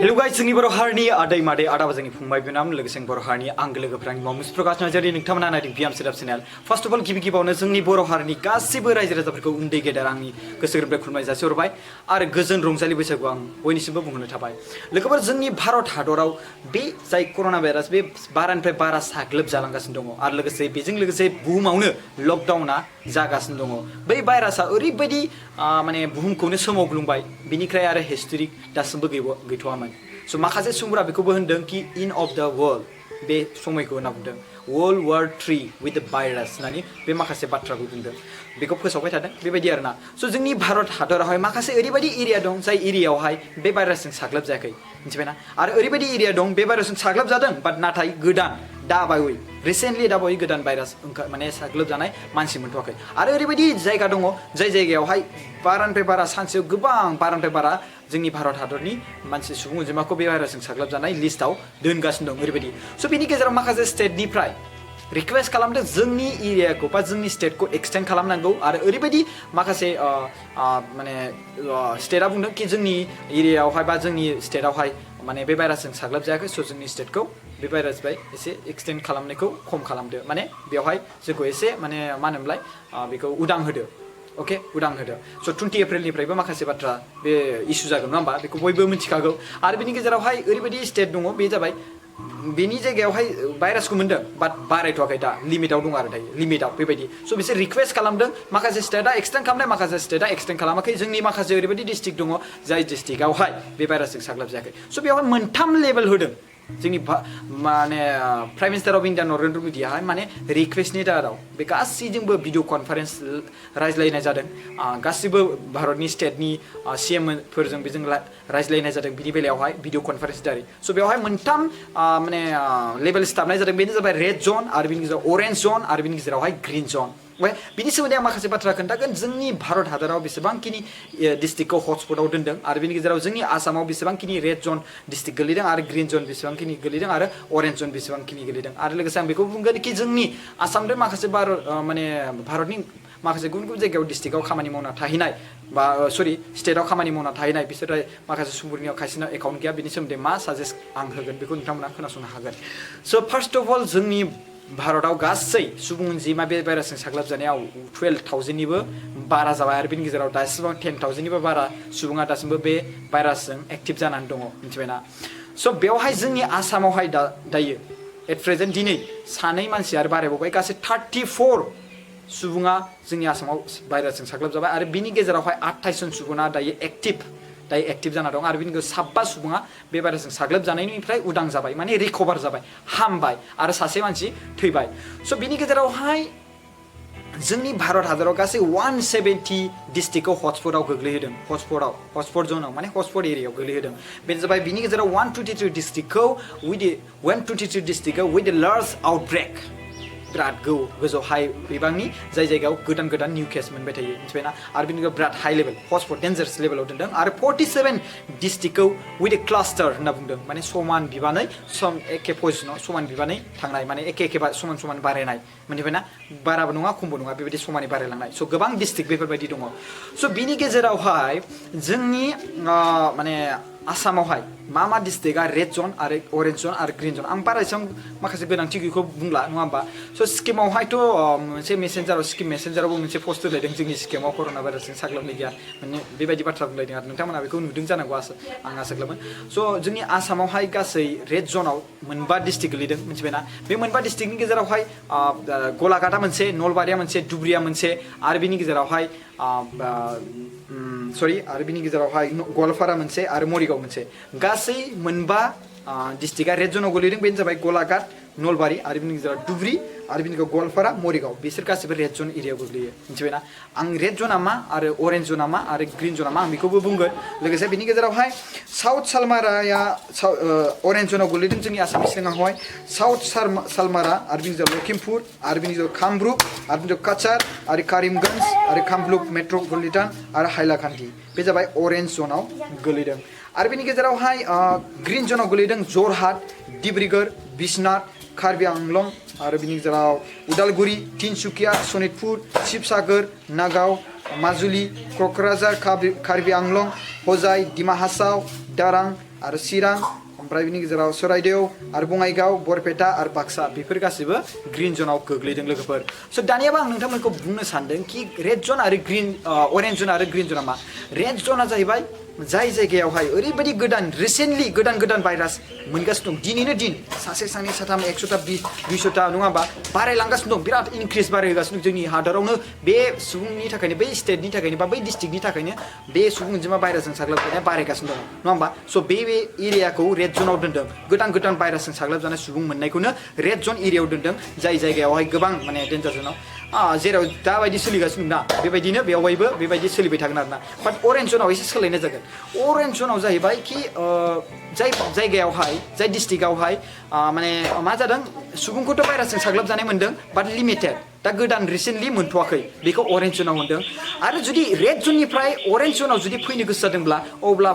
Hello guys, जोंनि बर' हारिनि आदै मादै आदा बाजैनि फंबाय बिनानाव लोगोसे बर' हारिनि आंगो लोगोफोरा मुस प्रकाश नार्जारि नोंथांमोना नायदों BM setup channel. First of all गिबियावनो जोंनि बर' हारिनि गासिबो रायजो राजाफोरखौ उन्दै गेदेर आंनि गोसो गोरबोनिफ्राय खुलुमनाय जासिहरबाय आरो गोजोन रंजालि बैसागु आं बयनिसिमबो बुंहरनो थाबाय। लोगोफोर जोंनि भारत हादराव बे जाय कर'ना भाइरास बे बारानिफ्राय बारा साग्लोबजालांगासिनो दङ आरो लोगोसे बेजों लोगोसे बुहुमावनो लकडाउना जागासिनो दङ। बै भाइरासआ ओरैबायदि माने बुहुमखौनो सोमावग्लुंबाय बिनिफ्राय आरो हिस्टोरिक दासिमबो गैथ'वामोन। स' माखासे सुबुंफोरा बेखौबो होनदों कि इन अफ द वर्ल्ड बे समायखौ होनना बुंदों वर्ल्ड वार 3 विथ द भाइरास होननानै बे माखासे बाथ्राखौ बुंदों बेखौ फोसावबाय थादों बेबायदि आरोना। स' जोंनि भारत हादरावहाय माखासे ओरैबायदि एरिया दं जाय एरियायावहाय बे भाइरासजों साग्लोबजायाखै मिथिबायना आरो ओरैबायदि एरिया दं बे भाइरासजों साग्लोबजादों बाट नाथाय गोदान दाबावै रिसेन्टलि दाबावै गोदान भाइरास माने साग्लोबजानाय मानसि मोनथ'वाखै आरो ओरैबायदि जायगा दङ जाय जायगायावहाय बारानिफ्राय बारा सानसेयाव गोबां बारानिफ्राय बारा जोंनि भारत हादरनि मानसि सुबुं अनजिमाखौ बे भाइरासजों साग्लोबजानाय लिस्टआव दोनगासिनो दं ओरैबायदि। स' बिनि गेजेराव माखासे स्टेटनिफ्राय रिक्वेस्ट खालामदों जोंनि एरियाखौ बा जोंनि स्टेटखौ एक्सटेन्ड खालामनांगौ आरो ओरैबायदि माखासे माने स्टेटआ बुंदों कि जोंनि एरियायावहाय बा जोंनि स्टेटआवहाय माने बे भाइरासजों साग्लोबजायाखै स' जोंनि स्टेटखौ बे भाइरासनिफ्राय एसे एक्सटेन्ड खालामनायखौ खम खालामदो माने बेवहाय जोंखौ एसे माने मा होनोमोनलाय बेखौ उदां होदो अके उदां होदो। स' 20 एप्रिलनिफ्रायबो माखासे बाथ्रा बे इस्यु जागोन नङा होमबा बेखौ बयबो मिथिखागौ आरो बिनि गेजेरावहाय ओरैबायदि स्टेट दङ बे जाबाय बेनि जायगायावहाय भाइरासखौ मोन्दों बाट बारायथ'वाखै दा लिमिटआव दं आरो दायो लिमिटआव बेबायदि। स' बिसोर रिक्वेस्ट खालामदों माखासे स्टेटआ एक्सटेन्ड खालामनाय माखासे स्टेटआ एक्सटेन्ड खालामाखै। जोंनि माखासे ओरैबायदि डिस्ट्रिक्ट दङ जाय डिस्ट्रिक्टआवहाय बे भाइरासजों साग्लोबजायाखै। स' बेवहाय मोनथाम लेभेल होदों जोंनि माने prime minister of India Narendra मदियाहाय माने रिक्वेस्टनि दाराव बे गासैजोंबो भिडिअ कनफारेन्स रायज्लायनाय जादों गासिबो भारतनि स्टेटनि सिएमफोरजों बेजों रायज्लायनाय जादों बिनि बेलायावहाय भिडिअ कनफारेन्स दारै। स' बेवहाय मोनथाम माने लेभेल सिथाबनाय जादों बेनो जाबाय रेड जन आरो बिनि गेजेराव अरेन्ज जन आरो बिनि गेजेरावहाय ग्रिन जन। बिनि सोमोन्दै आं माखासे बाथ्रा खोन्थागोन जोंनि भारत हादराव बेसेबांखिनि डिस्ट्रिक्टखौ हटस्पटआव दोनदों आरो बिनि गेजेराव जोंनि आसामाव बेसेबांखिनि रेड जन डिस्ट्रिक्ट गोलैदों आरो ग्रिन जन बेसेबांखिनि गोलैदों आरो अरेन्ज जन बेसेबांखिनि गोलैदों आरो लोगोसे आं बेखौ बुंगोन कि जोंनि आसामजों माखासे माने भारतनि माखासे गुबुन गुबुन जायगायाव डिस्ट्रिक्टआव खामानि मावना थाहैनाय बा सरि स्टेटआव खामानि मावना थाहैनाय बिसोर माखासे सुबुंफोरनियाव खायसेनाव एकाउन्ट गैया बिनि सोमोन्दै मा साजेस्ट आं होगोन बेखौ नोंथांमोना खोनासंनो हागोन। स' फार्स्ट अफ अल जोंनि भारताव गासै सुबुं अनजिमा बे भाइरासजों साग्लोबजानायाव 12,000निबो बारा जाबाय आरो बिनि गेजेराव दासिमाव 10,000निबो बारा सुबुङा दासिमबो बे भाइरासजों एक्टिभ जानानै दङ मिथिबायना। स' बेवहाय जोंनि आसामावहाय दायो एट प्रेजेन्ट दिनै सानै मानसि आरो बारायबावबाय गासै 34 सुबुङा जोंनि आसामाव भाइरासजों साग्लोबजाबाय आरो बिनि गेजेरावहाय 28 जन सुबुङा दायो एक्टिभ जाना दं आरो बिनि गेजेराव 7 सुबुङा बे भाइरासजों साग्लोबजानायनिफ्राय उदां जाबाय माने रिकभार जाबाय हामबाय आरो सासे मानसि थैबाय। स' बिनि गेजेरावहाय जोंनि भारत हादराव गासै 170 डिस्ट्रिक्टखौ हटस्पटआव गोग्लैहोदों हटस्पट जनाव माने हटस्पट एरियायाव गोग्लैहोदों। बेनो जाबाय बिनि गेजेराव 123 डिस्ट्रिक्टखौ विथ लार्ज आउटब्रेक बिराद गोजौ हाई बिबांनि जाय जायगायाव गोदान गोदान निउ केस मोनबाय थायो मिथिबायना आरो बिनि गेजेराव बिराद हाई लेभेल हटस्पट डेन्जारास लेभेलाव दोनदों आरो 47 डिस्ट्रिक्टखौ विथ ए क्लास्टार होनना बुंदों माने समान बिबानै एखे पजिसनाव समान बिबानै थांनाय माने एखे समान बारायनाय मिथिबायना बाराबो नङा खमबो नङा बेबायदि समानै बारायलांनाय। स' गोबां डिस्ट्रिक्ट बेफोरबायदि दङ। स' बिनि गेजेरावहाय जोंनि माने आसामावहाय मा डिस्ट्रिक्टआ रेड जन आरो अरेन्ज जन आरो ग्रिन जन आं बारा एसेबां माखासे गोनांथि गैयैखौ बुंला नङा होमबा। स' स्किमावहायथ' मोनसे स्किम मेसेन्जारावबो मोनसे पस्ट होलायदों जोंनि स्किमाव कर'ना भाइरासजों साग्लोबनाय गैया माने बेबायदि बाथ्रा बुंलायदों आरो नोंथांमोना बेखौ नुदों जानांगौ आं आसा खालामो। स' जोंनि आसामावहाय गासै रेड जनाव मोनबा डिस्ट्रिक्ट गोलैदों मिथिबायना बे मोनबा डिस्ट्रिक्टनि गेजेरावहाय गलाघाटआ मोनसे नलबारिया मोनसे धुब्रिया मोनसे आरो बिनि गेजेरावहाय आरो बिनि गेजेरावहाय गवालपारा मोनसे आरो मरिगाव मोनसे गासै मोनबा डिस्ट्रिक्टआ रेड जनाव गोलैदों बेनो जाबाय गलाघाट नलबारि आरो बिनि गेजेराव धुब्रि आरो बिनि गेजेराव गवालपारा मरिगाव बिसोर गासैबो रेड जन एरियायाव गोग्लैयो मिथिबायना। आं रेड जना मा आरो अरेन्ज जना मा आरो ग्रिन जना मा आं बेखौबो बुंगोन। लोगोसे बिनि गेजेरावहाय साउथ सालमाराया अरेन्ज जनाव गोलैदों जोंनि आसामनि सिङावहाय साउथ सालमारा आरो बिनि गेजेराव लखिमपुर आरो बिनि गेजेराव कामरुप आरो बिनि गेजेराव काछार आरो कारिमगन्ज आरो कामरुप मेट्र'पलिटान आरो हाइलाकान्दि बे जाबाय अरेन्ज जनाव गोलैदों। आरो बिनि गेजेरावहाय ग्रिन जनाव गोलैदों जरहाट डिब्रुगड़ बिश्वनाथ कार्बि आंलं आरो बिनि गेजेराव उदालगुरि तिनसुकिया सनितपुर शिबसागर नागाव माजुलि क'क्राझार कार्बि आंलं हजाय डिमा हासाव दारां आरो चिरां ओमफ्राय बिनि गेजेराव सराइदेव आरो बङाइगाव बरपेटा आरो बाक्सा बेफोर गासिबो ग्रीन जोनाव गोग्लैदों लोगोफोर स' दानियाबो आं नोंथांमोनखौ बुंनो सानदों कि रेड जोन आरो अरेन्ज जोन आरो ग्रीन जोना मा रेड जोना जाहैबाय जाय जायगायावहाय ओरैबायदि रिसेन्टलि गोदान भाइरास मोनगासिनो दं दिनैनो दिन सासे सानै साथाम 100टा 200टा नङा होमबा बारायलांगासिनो दं बिराद इनक्रिज बारायगासिनो दं जोंनि हादरावनो बे सुबुंनि थाखायनो बै स्टेटनि थाखायनो बा बै डिस्ट्रिक्टनि थाखायनो बे सुबुं अनजिमा भाइरासजों साग्लोबजानाया बारायगासिनो दं नङा होमबा स' बे एरियाखौ रेड जोनाव दोनदों गोदान भाइरासजों साग्लोबजानाय सुबुं मोननायखौनो रेड जोन एरियायाव दोनदों जाय जायगायावहाय गोबां माने डेन्जार जोनाव जेराव दाबायदि सोलिगासिनो दं ना बेबायदिनो बेवहायबो बेबायदि सोलिबाय थागोन आरोना बाट अरेन्ज जोनाव एसे सोलायनाय जागोन अरेन्ज जोनाव जाहैबाय कि जाय जायगायावहाय जाय डिस्ट्रिक्टआवहाय माने मा जादों सुबुंखौथ' भाइरासजों साग्लोबजानाय मोनदों बाट लिमिटेड दा गोदान रिसेन्टलि मोनथ'वाखै बेखौ अरेन्ज जोनाव मोनदों आरो जुदि रेड जोननिफ्राय अरेन्ज जोनाव जुदि फैनो गोसो जादोंब्ला अब्ला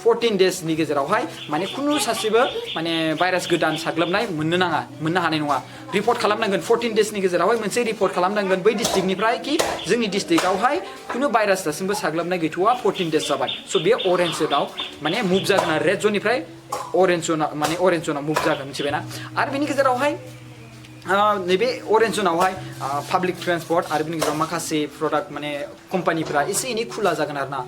14 डेजनि गेजेरावहाय माने खुनु सासेबो माने भाइरास गोदान साग्लोबनाय मोननो हानाय नङा रिपर्ट खालामनांगोन 14 डेजनि गेजेरावहाय मोनसे रिपर्ट खालामनांगोन बै डिस्ट्रिक्टनिफ्राय कि जोंनि डिस्ट्रिक्टआवहाय खुनु भाइरास दासिमबो साग्लोबनाय गैथ'वा 14 डेज जाबाय स' बे अरेन्ज जोनाव माने मुभ जागोन आरो रेड जोननिफ्राय अरेन्ज जोनाव मुभ जागोन मिथिबायना आरो बेनि गेजेरावहाय नैबे अरेन्ज जोनावहाय पाब्लिक ट्रेन्सपर्ट आरो बेनि गेजेराव माखासे प्रडाक्ट माने कम्पानिफोरा एसे एनै खुला जागोन आरो ना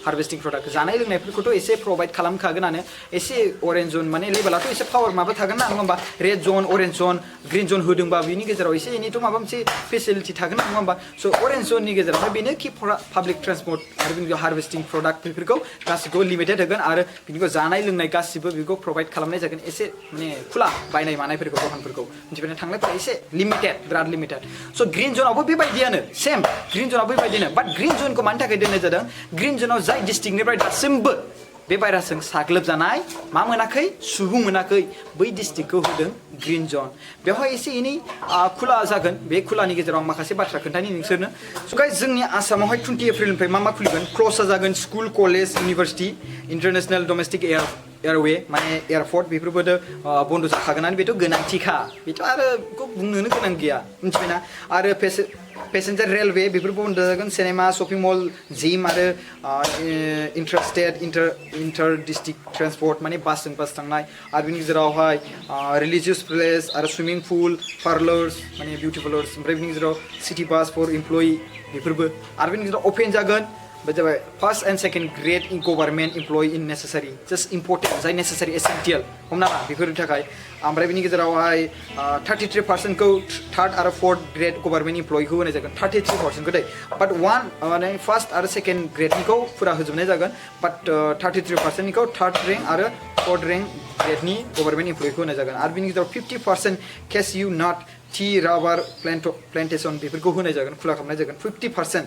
हार्भेस्टिं प्रडाक्ट जानाय लोंनायफोरखौथ' एसे प्रभाइड खालामखागोनानो एसे अरेन्ज जोन माने लेभेलाथ' एसे पावार माबा थागोन ना नङा होमबा रेड जोन अरेन्ज जोन ग्रीन जोन होदोंबा बिनि गेजेराव एसे एनैथ' माबा मोनसे फेसिलिटि थागोन नङा होमबा स' अरेन्ज जोननि गेजेरावहाय बेनो कि पाब्लिक ट्रेन्सपर्ट आरो बेनि हार्भेस्टिं प्रडाक्ट बेफोरखौ गासिखौबो लिमिटेड होगोन आरो बिनिखौ जानाय लोंनाय गासिबो बेखौ प्रभाइड खालामनाय जागोन एसे माने खुला बायनाय मानायफोरखौ दखानफोरखौ मिथिबाय थांनायफोरा एसे लिमिटेड बिराद लिमिटेड स' ग्रीन जोनावबो बेबायदियानो सेम ग्रीन जोनावबो बेबायदिनो बाट ग्रीन जोनखौ मानि थाखाय दोननाय जादों ग्रीन जोनाव जाय डिस्ट्रिक्टनिफ्राय दासिमबो बे भाइरासजों साग्लोबजानाय मा मोनाखै सुबुं मोनाखै बै डिस्ट्रिक्टखौ होदों ग्रीन जोन बेवहाय एसे एनै खुला जागोन बे खुलानि गेजेराव माखासे बाथ्रा खोन्थानि नोंसोरनो स' गाइस जोंनि आसामावहाय 20 एप्रिलनिफ्राय मा खुलिगोन क्ल'ज जागोन school college university international domestic airway माने एयारपर्ट बेफोरबो बन्द जाखागोनानो बेथ' गोनांथिखा बेथ' आरो बुंनोनो गोनां गैया मिथिबायना आरो पेसेन्जार रेलवे बेफोरबो बन्द जागोन सिनेमा शपिं मल जिम आरो इन्टार डिस्ट्रिक्ट ट्रेन्सपर्ट माने बासजों थांनाय आरो बेनि गेजेरावहाय रिलिजियस प्लेस आरो सुइमिं पुल पार्लार्स माने बिउटि पार्लार्स ओमफ्राय बेनि गेजेराव सिटि बास फर इमप्लयि बेफोरबो आरो बेनि गेजेराव अपेन जागोन बे जाबाय first and second grade in government employee in necessary just important जाय नेसेसारि एसेन्टियेल हमना ला बेफोरनि थाखाय ओमफ्राय बेनि गेजेरावहाय 33% थार्ड आरो फोर्थ ग्रेड गभार्नमेन्ट इमप्लयिखौ होनाय जागोन 33% दै बाट माने फार्स्ट आरो सेकेन्ड ग्रेडनिखौ फुरा होजोबनाय जागोन बाट 33%निखौ थार्ड रेंक आरो फोर्थ रेंक ग्रेडनि गभार्नमेन्ट इमप्लयिखौ होनाय जागोन आरो बेनि गेजेराव 50% केसिउ नाट टि राबार प्लान्टेसन बेफोरखौ होनाय जागोन खुला खालामनाय जागोन 50%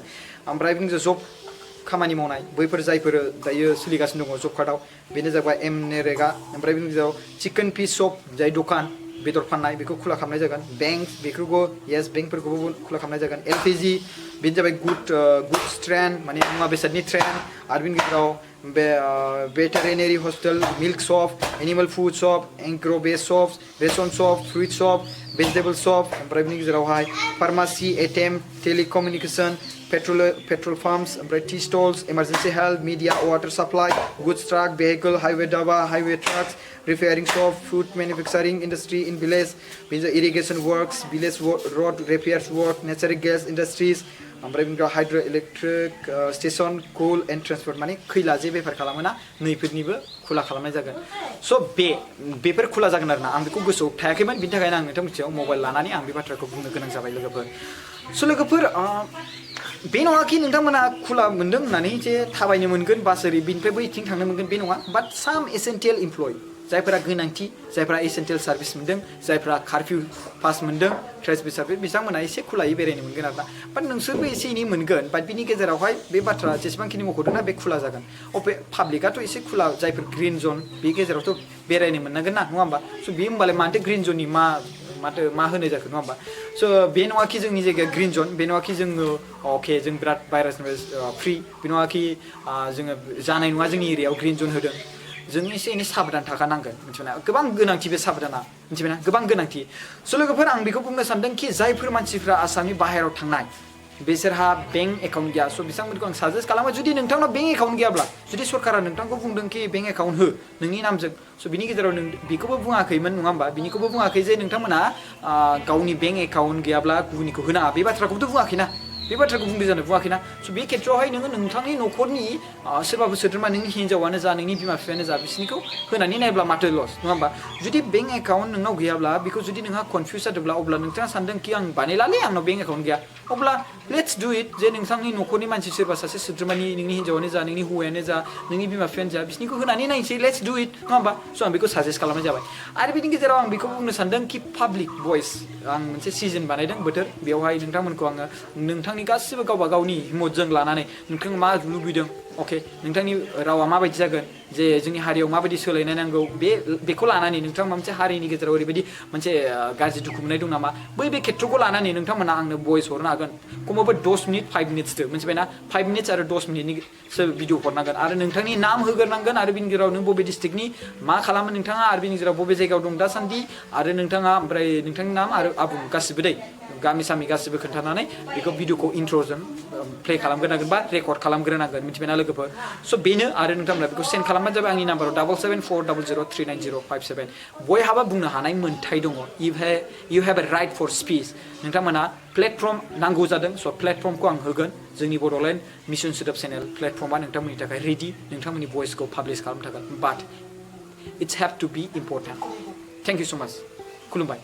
ओमफ्राय बेनि गेजेराव जब खामानि मावनाय बैफोर जायफोर दायो सोलिगासिनो दङ जब कार्डआव बेनो जाबाय एमनेरेगा ओमफ्राय बेनि गेजेराव चिकेन फिस शप जाय दखान बेदर फाननाय बेखौ खुला खालामनाय जागोन बेंक बेफोरखौ येस बेंकफोरखौबो खुला खालामनाय जागोन एलपिजि बेनो जाबाय गुड्स ट्रेन माने मुवा बेसादनि ट्रेन आरो बेनि गेजेराव भेटेरिनेरि हस्पिटाल मिल्क शप एनिमेल फुड शप एंग्र बेस शप रेशन शप फ्रुइट शप भेजिटेबल शप ओमफ्राय बेनि गेजेरावहाय pharmacy ATM telecommunication petrol pumps ओमफ्राय tea stalls emergency health media water supply goods truck vehicle highway dhaba highway trucks repairing shop food manufacturing industry in village irrigation works village road repairs work natural gas industries ओमफ्राय बेनिफ्राय hydro electric station coal and transport माने खैला जे बेफार खालामोना नैफोरनिबो खुला खालामनाय जागोन स' बेफोर खुला जागोन आरोना आं बेखौ गोसोआव थायाखैमोन बिनि थाखायनो आं नोंथां मिथियाव मबाइल लानानै आं बे बाथ्राखौ बुंनो गोनां जाबाय लोगोफोर स' लोगोफोर बे नङा कि नोंथांमोना खुला मोन्दों होननानै जे थाबायनो मोनगोन बास ओरै बिनिफ्राय बैथिं थांनो मोनगोन बे नङा बाट साम एसेन्टियेल इमप्लय जायफोरा गोनांथि जायफोरा एसेन्टियेल सार्भिस मोन्दों जायफोरा कारिफिउ पास मोन्दों ट्रेन्सपिट सार्भिस बिथांमोना एसे खुलायै बेरायनो मोनगोन आरोना बाट नोंसोरबो एसे एनै मोनगोन बाट बिनि गेजेरावहाय बे बाथ्रा जेसेबांखिनि मख'दोंना बे खुला जागोन पाब्लिकआथ' एसे खुला जायफोर ग्रिन जन बे गेजेरावथ' बेरायनो मोननांगोन ना नङा होमबा स' बे होमबालाय मानोथो ग्रिन जननि मा होनाय जाखो नङा होमबा स' बे नङा कि जोंनि जायगाया ग्रिन जन बे नङा कि जोङो अके जों बिराद भाइरासनिफ्राय फ्रि बे नङा कि जोङो जानाय नङा जोंनि एरियायाव ग्रिन जन होदों जों एसे एनै साबधान थाखानांगोन मिथिबायना गोबां गोनांथि बे साबधाना मिथिबायना गोबां गोनांथि स' लोगोफोर आं बेखौ बुंनो सानदों कि जायफोर मानसिफ्रा आसामनि बाहेरायाव थांनाय बिसोरहा बेंक एकाउन्ट गैया स' बिथांमोनखौ आं साजेस्ट खालामो जुदि नोंथांनाव बेंक एकाउन्ट गैयाब्ला जुदि सरकारा नोंथांखौ बुंदों कि बेंक एकाउन्ट हो नोंनि नामजों स' बिनि गेजेराव नों बेखौबो बुङाखैमोन नङा होमबा बिनिखौबो बुङाखै जे नोंथांमोना गावनि बेंक एकाउन्ट गैयाब्ला गुबुननिखौ होनाङा बे बाथ्राखौबोथ' बुङाखैना बे बाथ्राखौ बुंदों जानो बुङाखैना स' बे खेत्रआवहाय नोङो नोंथांनि न'खरनि सोरबाबो सोद्रोमा नोंनि हिन्जावानो जा नोंनि बिमा बिफायानो जा बिसोरनिखौ होनानै नायब्ला माथो लस नङा होमबा जुदि बेंक एकाउन्ट नोंनाव गैयाब्ला बेखौ जुदि नोंहा कनफिउस जादोंब्ला अब्ला नोंथाङा सानदों कि आं बानायलालै आंनाव बेंक एकाउन्ट गैया अब्ला लेट्स डु इट जे नोंथांनि न'खरनि मानसि सोरबा सासे सोद्रोमानि नोंनि हिन्जावानो जा नोंनि हौवायानो जा नोंनि बिमा बिफायानो जा बिसोरनिखौ होनानै नायनोसै लेट्स डु इट नङा होमबा स' आं बेखौ साजेस्ट खालामनाय जाबाय आरो बिनि गेजेराव आं बेखौ बुंनो सानदों कि पाब्लिक भइस आं मोनसे सिजन बानायदों बोथोर बेवहाय नोंथांमोनखौ आङो नोंथांनि गासिबो गावबा गावनि हिम्मतजों लानानै नोंथाङा मा लुबैदों अके नोंथांनि रावा माबायदि जागोन जे जोंनि हारियाव माबायदि सोलायनाय नांगौ बेखौ लानानै नोंथाङा मोनसे हारिनि गेजेराव ओरैबायदि मोनसे गाज्रि दुखु मोननाय दं नामा बे खेत्रखौ लानानै नोंथांमोना आंनो भइस हरनो हागोन खमावबो 10 मिनिट 5 मिनिट्ससो मिथिबायना 5 मिनिट्स आरो 10 मिनिटनि भिडिअ हरनांगोन आरो नोंथांनि नाम होग्रोनांगोन आरो बिनि गेजेराव नों बबे डिस्ट्रिक्टनि मा खालामो नोंथाङा आरो बिनि गेजेराव बबे जायगायाव दं दासान्दि आरो नोंथाङा ओमफ्राय नोंथांनि नाम आरो आबुं गासिबो दै गामि सामि गासिबो खोन्थानानै बेखौ भिडिअखौ इन्ट्र'जों प्ले खालामग्रोनांगोन बा रेकर्ड खालामग्रोनांगोन मिथिबायना लोगोफोर स' बेनो आरो नोंथांमोना बेखौ सेन्ड खालामबानो जाबाय आंनि नाम्बाराव 7740039057 बयहाबा बुंनो हानाय मोन्थाय दङ you have a right for speech नोंथांमोना प्लेटफर्म नांगौ जादों स' प्लेटफर्मखौ आं होगोन जोंनि बड'लेण्ड मिशन सोदोब चेनेल प्लेटफर्मा नोंथांमोननि थाखाय रेडि नोंथांमोननि भइसखौ पाब्लिश खालामनो थाखाय but it's have to be important thank you so' much खुलुमबाय